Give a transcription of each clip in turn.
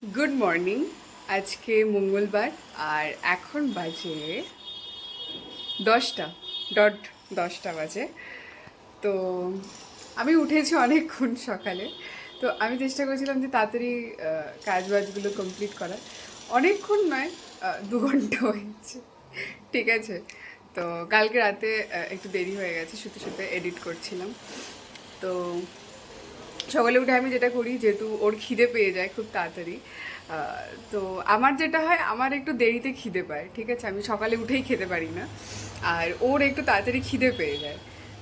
Good morning. আজকে মঙ্গলবার আর এখন বাজে 10টা, ডট 10টা বাজে। তো আমি উঠেছি অনেকক্ষণ সকালে। তো আমি চেষ্টা করেছিলাম যে তাড়াতাড়ি কাজ বাজগুলো কমপ্লিট করার। অনেকক্ষণ নয়, 2 ঘন্টা হয়েছে, ঠিক আছে। তো কালকে রাতে একটু দেরি হয়ে গেছে, শুতে শুতে এডিট করছিলাম। তো সকালে উঠে আমি যেটা করি, যেহেতু ওর খিদে পেয়ে যায় খুব তাড়াতাড়ি, তো আমার যেটা হয়, আমার একটু দেরিতে খিদে পায়, ঠিক আছে। আমি সকালে উঠেই খেতে পারি না, আর ওর একটু তাড়াতাড়ি খিদে পেয়ে যায়।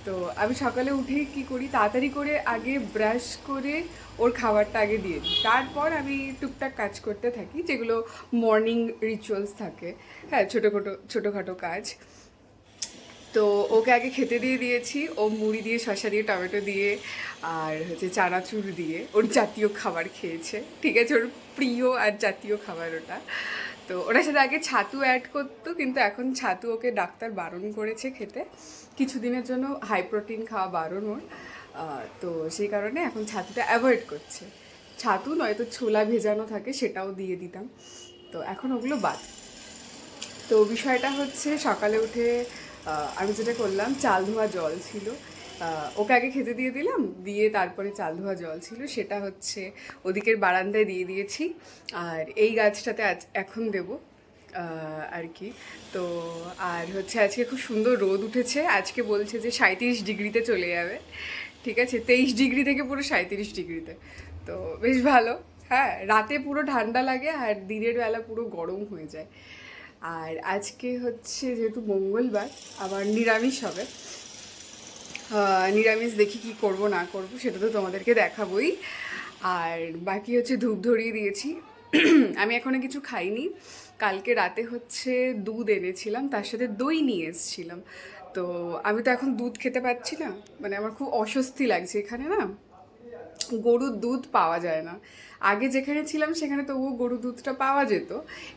তো আমি সকালে উঠেই কী করি, তাড়াতাড়ি করে আগে ব্রাশ করে ওর খাবারটা আগে দিয়ে দিই, তারপর আমি টুকটাক কাজ করতে থাকি, যেগুলো মর্নিং রিচুয়ালস থাকে। হ্যাঁ, ছোটোখাটো কাজ। তো ওকে আগে খেতে দিয়ে দিয়েছি, ও মুড়ি দিয়ে, শসা দিয়ে, টমেটো দিয়ে, আর হচ্ছে চানাচুর দিয়ে ওর জাতীয় খাবার খেয়েছে, ঠিক আছে। ওর প্রিয় আর জাতীয় খাবার ওটা। তো ওটার সাথে আগে ছাতু অ্যাড করতো, কিন্তু এখন ছাতু ওকে ডাক্তার বারণ করেছে খেতে, কিছুদিনের জন্য হাই প্রোটিন খাওয়া বারণ ওর। তো সেই কারণে এখন ছাতুটা অ্যাভয়েড করছে। ছাতু নয়তো ছোলা ভেজানো থাকে, সেটাও দিয়ে দিতাম। তো এখন ওগুলো বাদ। তো বিষয়টা হচ্ছে, সকালে উঠে আমি যেটা করলাম, চাল ধোয়া জল ছিল, ওকে আগে খেতে দিয়ে দিলাম, দিয়ে তারপরে চাল ধোয়া জল ছিল, সেটা হচ্ছে ওদিকের বারান্দায় দিয়ে দিয়েছি। আর এই গাছটাতে এখন দেবো আর কি। তো আর হচ্ছে আজকে খুব সুন্দর রোদ উঠেছে, আজকে বলছে যে 37 ডিগ্রিতে চলে যাবে, ঠিক আছে। 23 ডিগ্রি থেকে পুরো 37 ডিগ্রিতে। তো বেশ ভালো। হ্যাঁ, রাতে পুরো ঠান্ডা লাগে আর দিনের বেলা পুরো গরম হয়ে যায়। আর আজকে হচ্ছে যেহেতু মঙ্গলবার, আবার নিরামিষ হবে। নিরামিষ দেখি কি করব না করব, সেটা তো তোমাদেরকে দেখাবোই। আর বাকি হচ্ছে ধূপ ধরিয়ে দিয়েছি। আমি এখনো কিছু খাইনি। কালকে রাতে হচ্ছে দুধ এনেছিলাম, তার সাথে দই নিয়ে এসেছিলাম। তো আমি তো এখন দুধ খেতে পাচ্ছি না, মানে আমার খুব অস্বস্তি লাগছে। এখানে না গরুর দুধ পাওয়া যায় না। আগে যেখানে ছিলাম সেখানে তবুও গরুর দুধটা পাওয়া যেত,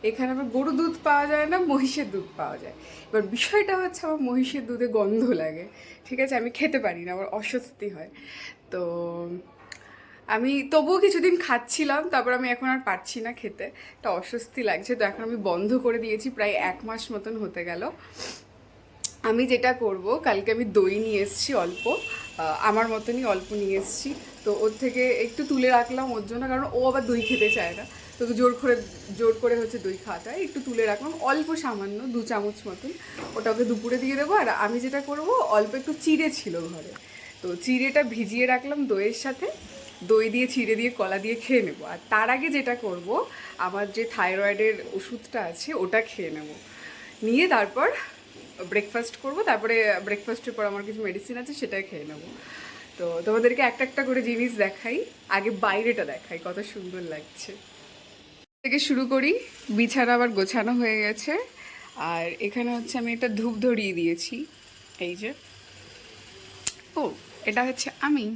এখানে আবার গরুর দুধ পাওয়া যায় না, মহিষের দুধ পাওয়া যায়। এবার বিষয়টা হচ্ছে, আমার মহিষের দুধে গন্ধ লাগে, ঠিক আছে, আমি খেতে পারি না, আমার অস্বস্তি হয়। তো আমি তবুও কিছুদিন খাচ্ছিলাম, তারপর আমি এখন আর পারছি না খেতে, একটা অস্বস্তি লাগছে। তো এখন আমি বন্ধ করে দিয়েছি, প্রায় 1 মাস মতন হতে গেল। আমি যেটা করব, কালকে আমি দই নিয়ে এসেছি অল্প, আমার মতনই অল্প নিয়ে এসেছি। তো ওর থেকে একটু তুলে রাখলাম ওর জন্য, কারণ ও আবার দই খেতে চায় না। তো জোর করে হচ্ছে দই খাওয়াটা হয়, একটু তুলে রাখলাম অল্প, সামান্য 2 চামচ মতন। ওটা ওকে দুপুরে দিয়ে দেবো। আর আমি যেটা করব, অল্প একটু চিড়ে ছিল ঘরে, তো চিড়েটা ভিজিয়ে রাখলাম দইয়ের সাথে, দই দিয়ে, চিড়ে দিয়ে, কলা দিয়ে খেয়ে নেবো। আর তার আগে যেটা করব, আমার যে থাইরয়েডের ওষুধটা আছে ওটা খেয়ে নেব, নিয়ে তারপর ব্রেকফাস্ট করব। তারপরে ব্রেকফাস্টের পর আমার কিছু মেডিসিন আছে, সেটাই খেয়ে নেবো। তো তোমাদেরকে একটা একটা করে জিনিস দেখাই, আগে বাইরেটা দেখাই কত সুন্দর লাগছে। থেকে শুরু করি। বিছানা আবার গোছানো হয়ে গেছে, আর এখানে হচ্ছে আমি একটা ধূপ ধরিয়ে দিয়েছি, এই যে। ও, এটা হচ্ছে আমি।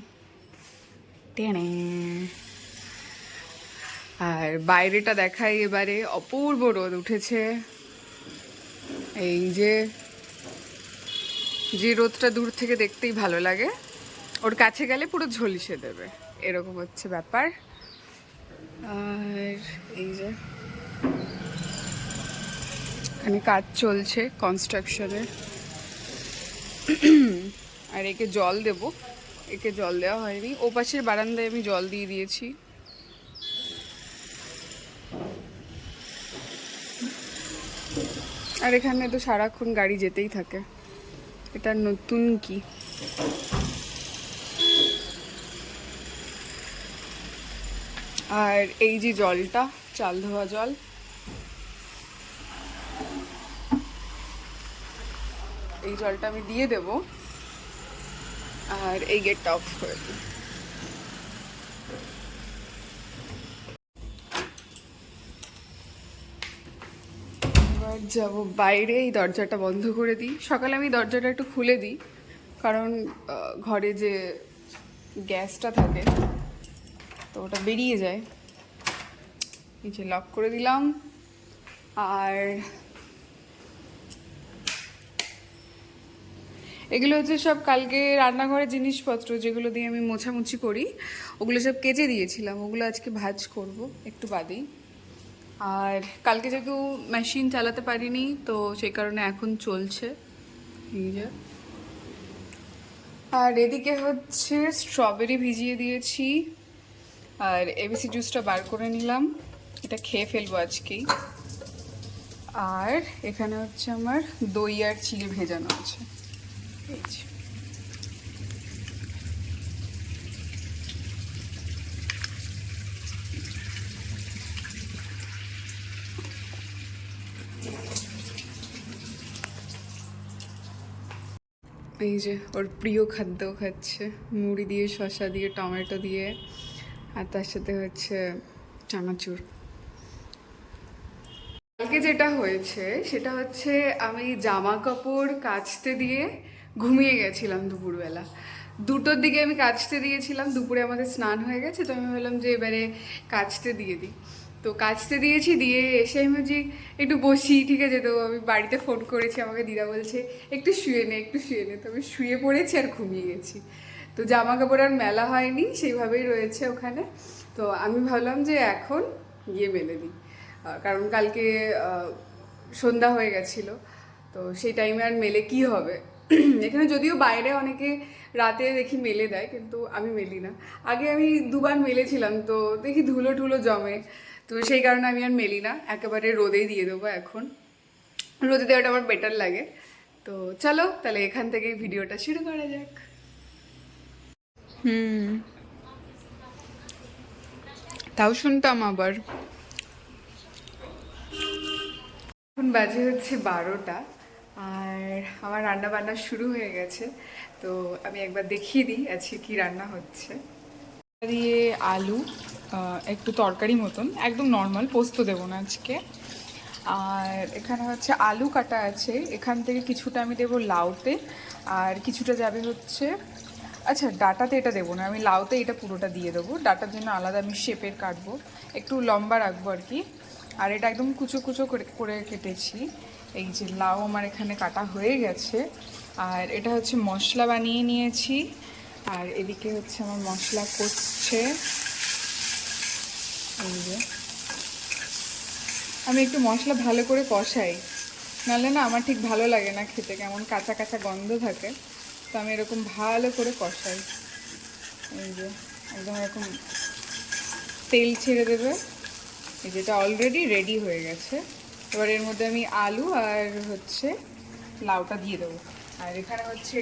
টেনে। আর বাইরেটা দেখাই এবারে, অপূর্ব রোদ উঠেছে। এই যে, যে রোদটা দূর থেকে দেখতেই ভালো লাগে, ওর কাছে গেলে পুরো ঝলসে দেবে, এরকম হচ্ছে ব্যাপার। আর এই যে, এখানে কাজ চলছে কনস্ট্রাকশনের। আর একে জল দেব, একে জল দেওয়া হয়নি, ও পাশের বারান্দায় আমি জল দিয়ে দিয়েছি। আর এখানে তো সারাক্ষণ গাড়ি যেতেই থাকে, এটা নতুন কি। আর এই যে জলটা, চাল ধোয়া জল, এই জলটা আমি দিয়ে দেব। আর এই গেটটা অফ করে দিই। এবার যাবো বাইরে, এই দরজাটা বন্ধ করে দিই। সকালে আমি দরজাটা একটু খুলে দিই, কারণ ঘরে যে গ্যাসটা থাকে তো ওটা বেরিয়ে যায়। এই যে লক করে দিলাম। আর এগুলো হচ্ছে সব কালকে রান্নাঘরের জিনিসপত্র যেগুলো দিয়ে আমি মোছামুছি করি, ওগুলো সব কেচে দিয়েছিলাম, ওগুলো আজকে ভাজ করব একটু বাদেই। আর কালকে যেহেতু মেশিন চালাতে পারিনি তো সেই কারণে এখন চলছে এই যে। আর এদিকে হচ্ছে স্ট্রবেরি ভিজিয়ে দিয়েছি, আর এবিসি জুসটা বার করে নিলাম, এটা খেয়ে ফেলবো আজকেই। আর এখানে হচ্ছে আমার দই আর চিড়ে ভেজানো আছে এই যে। এই যে ওর প্রিয় খাদ্য খাচ্ছে, মুড়ি দিয়ে, শসা দিয়ে, টমেটো দিয়ে, আর তার সাথে হচ্ছে চানাচুর। কালকে যেটা হয়েছে সেটা হচ্ছে আমি জামা কাপড় কাচতে দিয়ে ঘুমিয়ে গেছিলাম দুপুরবেলা। 2টোর দিকে আমি কাচতে দিয়েছিলাম, দুপুরে আমাদের স্নান হয়ে গেছে, তো আমি ভাবলাম যে এবারে কাচতে দিয়ে দিই। তো কাচতে দিয়েছি, দিয়ে এসে আমি ভাবছি একটু বসি, ঠিক আছে। তো আমি বাড়িতে ফোন করেছি, আমাকে দিদা বলছে একটু শুয়ে নে, একটু শুয়ে নে। তো আমি শুয়ে পড়েছি আর ঘুমিয়ে গেছি। তো জামা কাপড় আর মেলা হয়নি, সেইভাবেই রয়েছে ওখানে। তো আমি ভাবলাম যে এখন গিয়ে মেলে দিই, কারণ কালকে সন্ধ্যা হয়ে গেছিলো, তো সেই টাইমে আর মেলে কি হবে। এখানে যদিও বাইরে অনেকে রাতে দেখি মেলে দেয়, কিন্তু আমি মেলি না। আগে আমি 2বার মেলেছিলাম, তো দেখি ধুলো টুলো জমে, তো সেই কারণে আমি আর মেলি না, একেবারে রোদেই দিয়ে দেবো এখন। রোদে দেওয়াটা আমার বেটার লাগে। তো চলো তাহলে এখান থেকেই ভিডিওটা শুরু করা যাক। তাও শুনতাম আবার। এখন বাজে হচ্ছে 12টা, আর আমার রান্না বান্না শুরু হয়ে গেছে। তো আমি একবার দেখিয়ে দিই আজকে কি রান্না হচ্ছে। দিয়ে আলু, একটু তরকারি মতন, একদম নর্মাল, পোস্ত দেবো না আজকে। আর এখানে হচ্ছে আলু কাটা আছে, এখান থেকে কিছুটা আমি দেবো লাউতে, আর কিছুটা যাবে হচ্ছে, আচ্ছা ডাটাতে এটা দেবো না, আমি লাউতে এটা পুরোটা দিয়ে দেবো। ডাটার জন্য আলাদা আমি শেপের কাটবো, একটু লম্বা রাখবো আর কি। আর এটা একদম কুচো কুচো করে কেটেছি। এই যে লাউ আমার এখানে কাটা হয়ে গেছে। আর এটা হচ্ছে মশলা বানিয়ে নিয়েছি, আর এদিকে হচ্ছে আমার মশলা কষছে। এই যে আমি একটু মশলা ভালো করে কষাই, নাহলে না আমার ঠিক ভালো লাগে না খেতে, কেমন কাঁচা কাঁচা গন্ধ থাকে। তো আমি এরকম ভালো করে কষাই। এই যে একদম এরকম তেল ছেড়ে দেবে, এই যেটা অলরেডি রেডি হয়ে গেছে। এবার এর মধ্যে আমি আলু আর হচ্ছে লাউটা দিয়ে দেবো। আর এখানে হচ্ছে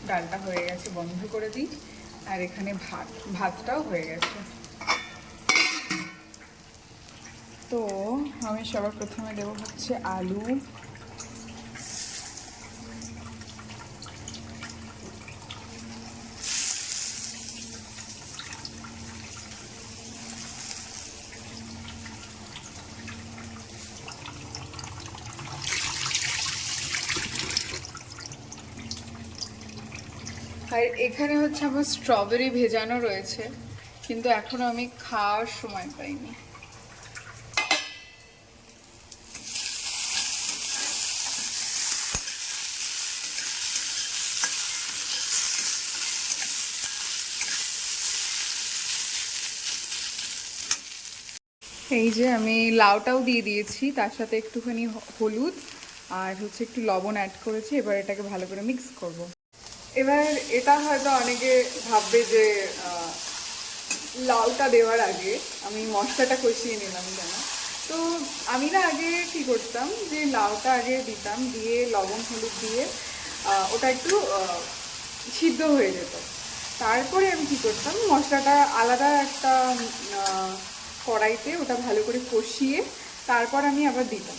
ডালটা হয়ে গেছে, বন্ধ করে দিই। আর এখানে ভাতটাও হয়ে গেছে। তো আমি সবার প্রথমে দেবো হচ্ছে আলু, আর এখানে হচ্ছে আমার স্ট্রবেরি ভেজানো রয়েছে, কিন্তু এখনো আমি খাওয়ার সময় পাইনি। এই যে আমি লাউটাও দিয়ে দিয়েছি, তার সাথে একটুখানি হলুদ আর হচ্ছে একটু লবণ অ্যাড করেছি। এবার এটাকে ভালো করে মিক্স করব। এবার এটা হয়তো অনেকে ভাববে যে লাউটা দেওয়ার আগে আমি মশলাটা কষিয়ে নিলাম কেন। তো আমি না আগে কি করতাম, যে লাউটা আগে দিতাম, দিয়ে লবণ হলুদ দিয়ে ওটা একটু সিদ্ধ হয়ে যেত। তারপরে আমি কি করতাম, মশলাটা আলাদা একটা কড়াইতে ওটা ভালো করে কষিয়ে তারপর আমি আবার দিতাম।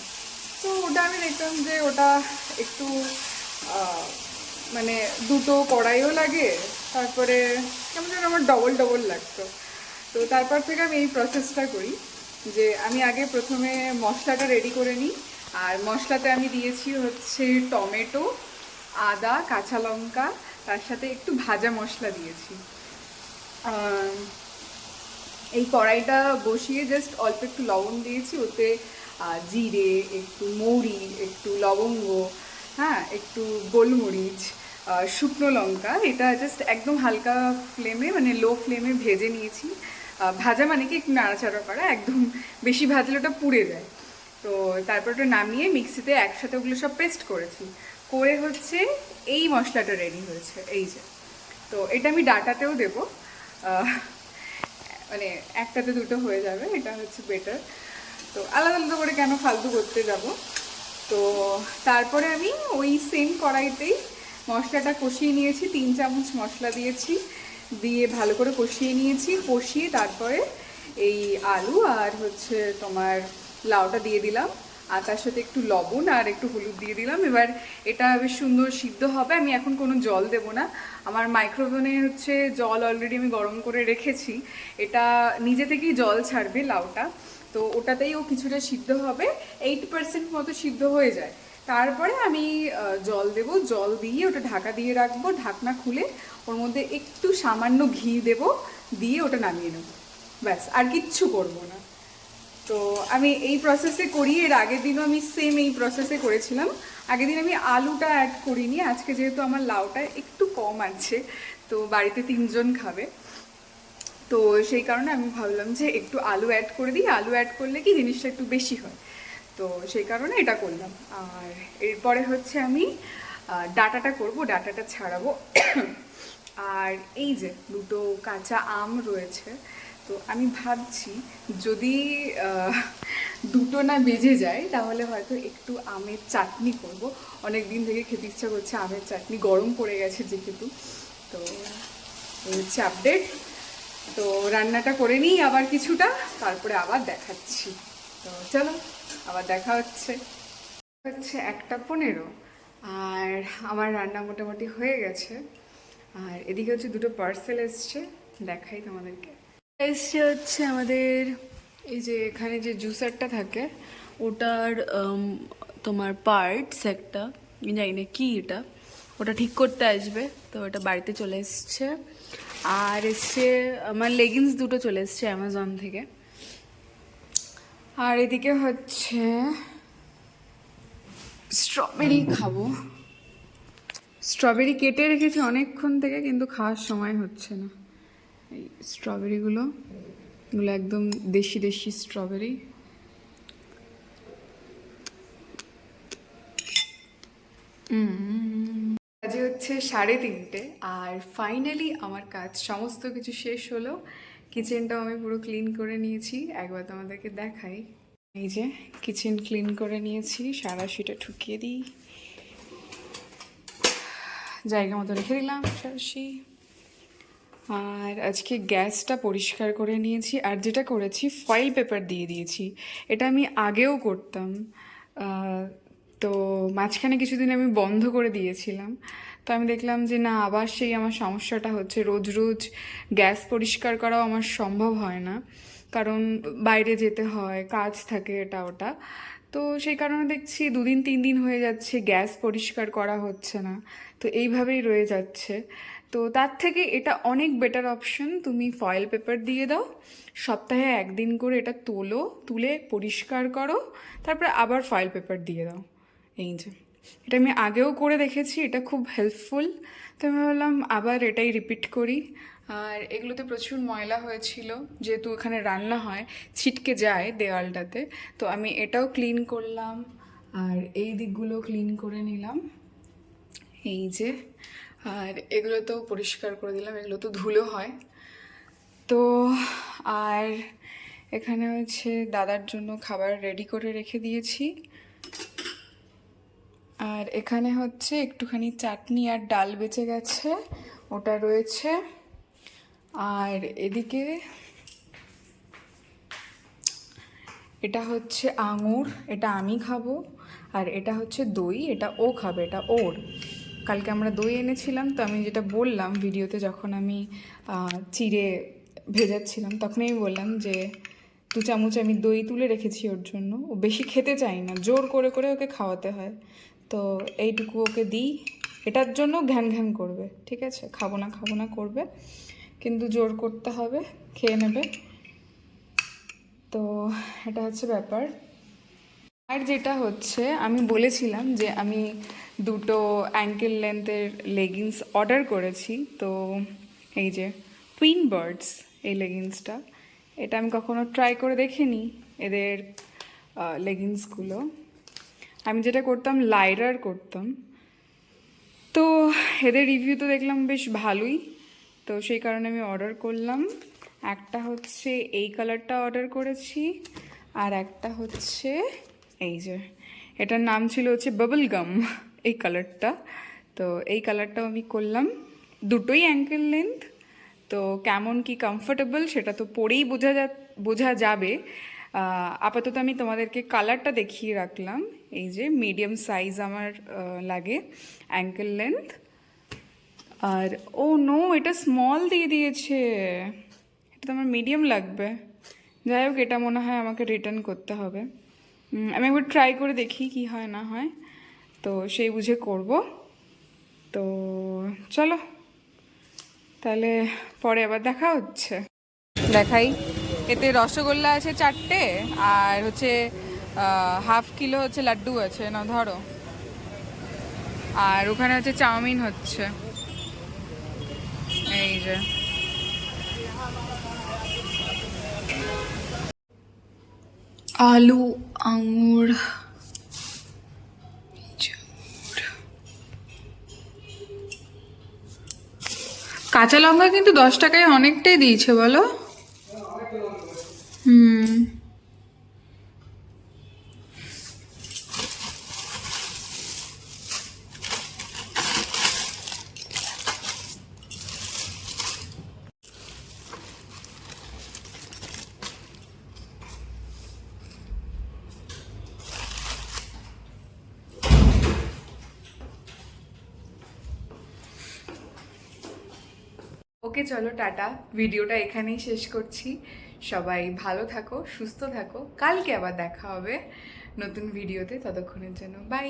তো ওটা আমি দেখতাম যে ওটা একটু মানে দুটো কড়াইও লাগে, তারপরে কেমন যেন আমার ডবল ডবল লাগতো। তো তারপর থেকে আমি এই প্রসেসটা করি, যে আমি আগে প্রথমে মশলাটা রেডি করে নিই। আর মশলাতে আমি দিয়েছি হচ্ছে টমেটো, আদা, কাঁচা লঙ্কা, তার সাথে একটু ভাজা মশলা দিয়েছি। এই কড়াইটা বসিয়ে জাস্ট অল্প একটু লবণ দিয়েছি, ওতে জিরে, একটু মৌরি, একটু লবঙ্গ, হ্যাঁ একটু গোলমরিচ, শুকনো লঙ্কা, এটা জাস্ট একদম হালকা ফ্লেমে মানে লো ফ্লেমে ভেজে নিয়েছি। ভাজা মানে কি একটু নাড়াচাড়া করা, একদম বেশি ভাজলে ওটা পুড়ে যায়। তো তারপর ওটা নামিয়ে মিক্সিতে একসাথে ওগুলো সব পেস্ট করেছি, করে হচ্ছে এই মশলাটা রেডি হয়েছে এই যে। তো এটা আমি ডাটাতেও দেবো, মানে একটাতে দুটো হয়ে যাবে, এটা হচ্ছে বেটার। তো আলাদা আলাদা করে কেন ফালতু করতে যাব। তো তারপরে আমি ওই সেম কড়াইতেই মশলাটা কষিয়ে নিয়েছি, 3 চামচ মশলা দিয়েছি, দিয়ে ভালো করে কষিয়ে নিয়েছি। কষিয়ে তারপরে এই আলু আর হচ্ছে তোমার লাউটা দিয়ে দিলাম, আর তার সাথে একটু লবণ আর একটু হলুদ দিয়ে দিলাম। এবার এটা বেশ সুন্দর সিদ্ধ হবে। আমি এখন কোনো জল দেব না, আমার মাইক্রোওভেনে হচ্ছে জল অলরেডি আমি গরম করে রেখেছি, এটা নিজে থেকেই জল ছাড়বে লাউটা। তো ওটাতেই ও কিছুটা সিদ্ধ হবে, 80% মতো সিদ্ধ হয়ে যায়। তারপরে আমি জল দেব, জল দিয়ে ওটা ঢাকা দিয়ে রাখবো, ঢাকনা খুলে ওর মধ্যে একটু সামান্য ঘি দেব, দিয়ে ওটা নামিয়ে নেব, ব্যাস আর কিচ্ছু করবো না। তো আমি এই প্রসেসে করি, এর আগের দিনও আমি সেম এই প্রসেসে করেছিলাম। আগের দিন আমি আলুটা অ্যাড করিনি, আজকে যেহেতু আমার লাউটা একটু কম আছে, তো বাড়িতে 3 জন খাবে, তো সেই কারণে আমি ভাবলাম যে একটু আলু অ্যাড করে দিই, আলু অ্যাড করলে কি জিনিসটা একটু বেশি হয়, তো সেই কারণে এটা করলাম। আর এরপরে হচ্ছে আমি ডাটাটা করব, ডাটাটা ছাড়াবো। আর এই যে দুটো কাঁচা আম রয়েছে, তো আমি ভাবছি যদি দুটো না বেজে যায় তাহলে হয়তো একটু আমের চাটনি করব। অনেক দিন থেকে খেতে ইচ্ছা করছে আমের চাটনি, গরম পড়ে গেছে যেহেতু। তো এই হচ্ছে আপডেট। তো রান্নাটা করে নিই আবার কিছুটা, তারপরে আবার দেখাচ্ছি। তো চলো আবার দেখা হচ্ছে। হচ্ছে 1:15, আর আমার রান্না মোটামুটি হয়ে গেছে। আর এদিকে হচ্ছে দুটো পার্সেল এসছে, দেখাই তোমাদেরকে। এসছে হচ্ছে আমাদের এই যে এখানে যে জুসারটা থাকে ওটার তোমার পার্টস একটা, জানি না কি এটা, ওটা ঠিক করতে আসবে, তো ওটা বাড়িতে চলে এসছে। আর এসছে আমার লেগিংস দুটো চলে এসছে অ্যামাজন থেকে। আর এদিকে হচ্ছে স্ট্রবেরি খাবো, স্ট্রবেরি কেটে রেখেছি অনেকক্ষণ থেকে কিন্তু খাওয়ার সময় হচ্ছে না। এই স্ট্রবেরিগুলো, এগুলো একদম দেশি দেশি স্ট্রবেরি। আজ হচ্ছে 3:30, আর ফাইনালি আমার কাজ সমস্ত কিছু শেষ হলো। কিচেনটাও আমি পুরো ক্লিন করে নিয়েছি, একবার তোমাদেরকে দেখাই। এই যে কিচেন ক্লিন করে নিয়েছি, সারাশিটা ঠুকিয়ে দিই, জায়গা মতো রেখে দিলাম সারাশি। আর আজকে গ্যাসটা পরিষ্কার করে নিয়েছি, আর যেটা করেছি ফয়েল পেপার দিয়ে দিয়েছি, এটা আমি আগেও করতাম। তো মাঝখানে কিছুদিন আমি বন্ধ করে দিয়েছিলাম, তো আমি দেখলাম যে না, আবার সেই আমার সমস্যাটা হচ্ছে, রোজ রোজ গ্যাস পরিষ্কার করাও আমার সম্ভব হয় না, কারণ বাইরে যেতে হয়, কাজ থাকে এটা ওটা। তো সেই কারণে দেখছি 2 দিন 3 দিন হয়ে যাচ্ছে গ্যাস পরিষ্কার করা হচ্ছে না, তো এইভাবেই রয়ে যাচ্ছে। তো তার থেকে এটা অনেক বেটার অপশন, তুমি ফয়েল পেপার দিয়ে দাও, সপ্তাহে 1 দিন করে এটা তোলো, তুলে পরিষ্কার করো, তারপরে আবার ফয়েল পেপার দিয়ে দাও। এই যে এটা আমি আগেও করে দেখেছি, এটা খুব হেল্পফুল, তো আমি ভাবলাম আবার এটাই রিপিট করি। আর এগুলোতে প্রচুর ময়লা হয়েছিল, যেহেতু এখানে রান্না হয়, ছিটকে যায় দেওয়ালটাতে, তো আমি এটাও ক্লিন করলাম, আর এই দিকগুলো ক্লিন করে নিলাম এই যে। আর এগুলো তো পরিষ্কার করে দিলাম, এগুলো তো ধুলো হয়। তো আর এখানে হচ্ছে দাদার জন্য খাবার রেডি করে রেখে দিয়েছি। আর এখানে হচ্ছে একটুখানি চাটনি আর ডাল বেঁচে গেছে, ওটা রয়েছে। আর এদিকে এটা হচ্ছে আঙুর, এটা আমি খাবো। আর এটা হচ্ছে দই, এটা ও খাবে, এটা ওর। কালকে আমরা দই এনেছিলাম, তো আমি যেটা বললাম ভিডিওতে, যখন আমি চিড়ে ভেজাচ্ছিলাম তখনই আমি বললাম যে 2 চামচ আমি দই তুলে রেখেছি ওর জন্য, ও বেশি খেতে চায় না, জোর করে করে ওকে খাওয়াতে হয়, তো এইটুকু ওকে দিই। এটার জন্য ঘ্যান ঘ্যান করবে, ঠিক আছে, খাবো না করবে, কিন্তু জোর করতে হবে, খেয়ে নেবে। তো এটা হচ্ছে ব্যাপার। আর যেটা হচ্ছে আমি বলেছিলাম যে আমি দুটো অ্যাঙ্কেল লেন্থের লেগিংস অর্ডার করেছি, তো এই যে টুইন বার্ডস এই লেগিংসটা, এটা আমি কখনো ট্রাই করে দেখিনি এদের লেগিংসগুলো। আমি যেটা করতাম লাইরার করতাম, তো এদের রিভিউ তো দেখলাম বেশ ভালোই, তো সেই কারণে আমি অর্ডার করলাম। একটা হচ্ছে এই কালারটা অর্ডার করেছি, আর একটা হচ্ছে এই যে, এটার নাম ছিল হচ্ছে বাবল গাম এই কালারটা। তো এই কালারটাও আমি করলাম, দুটোই অ্যাঙ্কেল লেন্থ। তো কেমন কি কমফোর্টেবল সেটা তো পরেই বোঝা যাবে। আপাতত আমি তোমাদেরকে কালারটা দেখিয়ে রাখলাম। এই যে মিডিয়াম সাইজ আমার লাগে অ্যাঙ্কেল লেন্থ। আর ও নো, এটা স্মল দিয়ে দিয়েছে, এটা তো আমার মিডিয়াম লাগবে। যাই হোক, এটা মনে হয় আমাকে রিটার্ন করতে হবে। আমি একবার ট্রাই করে দেখি কি হয় না হয়, তো সেই বুঝে করব। তো চলো তাহলে পরে আবার দেখা হচ্ছে। দেখাই, এতে রসগোল্লা আছে 4টে, আর হচ্ছে হাফ কিলো হচ্ছে লাড্ডু আছে, না ধরো, আর ওখানে হচ্ছে চাউমিন হচ্ছে। এই যে আলু, আঙুর, কাঁচা লঙ্কা কিন্তু 10 টাকায় অনেকটাই দিয়েছে বলো। হুম, ওকে চলো টাটা, ভিডিওটা এখানেই শেষ করছি। সবাই ভালো থাকো, সুস্থ থাকো, কালকে আবার দেখা হবে নতুন ভিডিওতে, ততক্ষণের জন্য বাই।